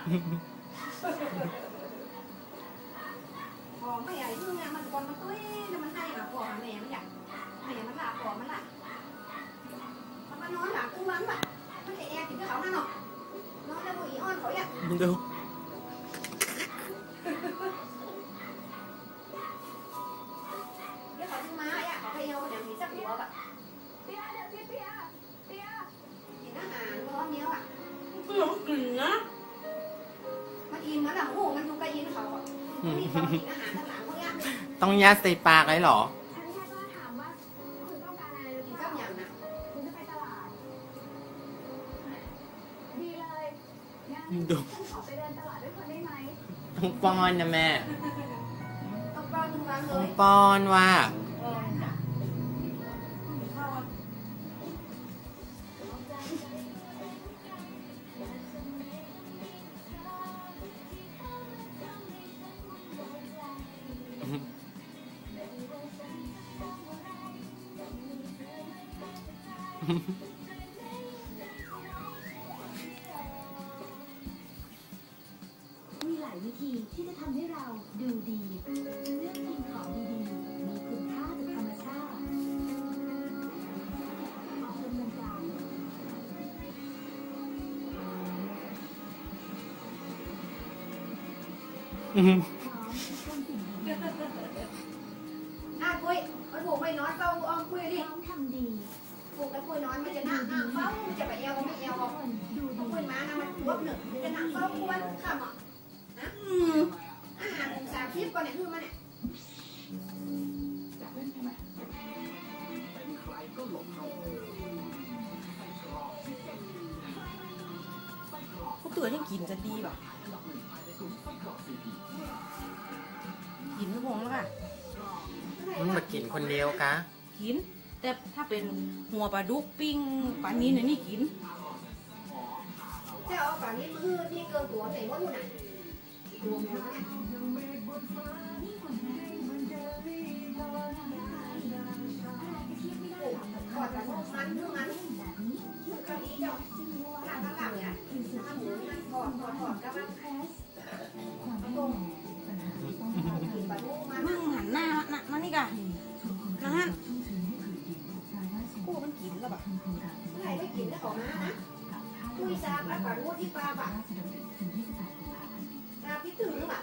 ของไม่ใหญ่ที่เนี่ยมันคนมันตุ้ยมันให้หาของแม่มันอยากแม่มันหลับของมันหลับมันมานอนหลับตู้วันแบบมันแอบกินกับเขาหน้าหนอกนอนแล้วบุ๋ยอ้อนเขาอยากดูเดี๋ยวเขาซื้อมาอยากเขาไปเอาอย่างนี้สักหัวแบบเปียเดี๋ยวเปียกินอาหารร้อนเนี้ยอ่ะ ก็ยังกินนะ มันอินมันอะโอ้โหมันอยู่กับอินเขาอ่ะมันมีความกินอาหารต่างๆพวกนี้ ต้องยัดใส่ปากเลยเหรอ ฉันแค่ว่าถามว่าคุณต้องการอะไร กินข้าวอย่างน่ะ คุณจะไปตลาดดีเลยงั้น ดู ฉันขอไปเดินตลาดด้วยคนได้ไหม ต้องป้อนนะแม่ ต้องป้อนทุกวันเล ต้อง ย ป้อนว่า มีหลายวิธีที่จะทำให้เราดูดีเลือกกินของดีๆมีคุณค่าจากธรรมชาติออกกำลังกาย คุยมันผูกไปนอนเฝ้าอ้อมคุยดิ พร้อมทำดี ผูกไปคุยนอนมันจะนั่งเฝ้ามันจะไปเอวไม่เอว ทุกคนดู คุ ดี ยมานะมันรบหนึ่งจะนั่งเฝ้าคุยข้ามอ่ะนะอาหาร30ก่อนเนี่ยคือมันเนี่ย อยากเล่นใช่ไหมเป็นใครก็หลบเขา พวกตัวที่กินจะดีแบบกินไม่พงแล้วค่ะ มึงมากินคนเดียวกะ กิน แต่ถ้าเป็นหัวปลาดุกปิ้งปลานี้เนี่ยนี่กิน ถ้าเอาป่านนี้มือที่เกินตัวไหนว่าดูไหนรวมแล้วเนี่ยขอดแต่มันเรื่องมันคราวนี้เจ้าหลังหลังเนี่ยถ้าหมูมันถอดก็มันตรงกินปลาทูมัน มึงหันหน้ามานี่กะนะฮะกูมันกินแล้วแบบ เมื่อไหร่ได้กินได้ของมานะคุยซาปลาทูที่ปลาบะซาพิถึงหรือเปล่า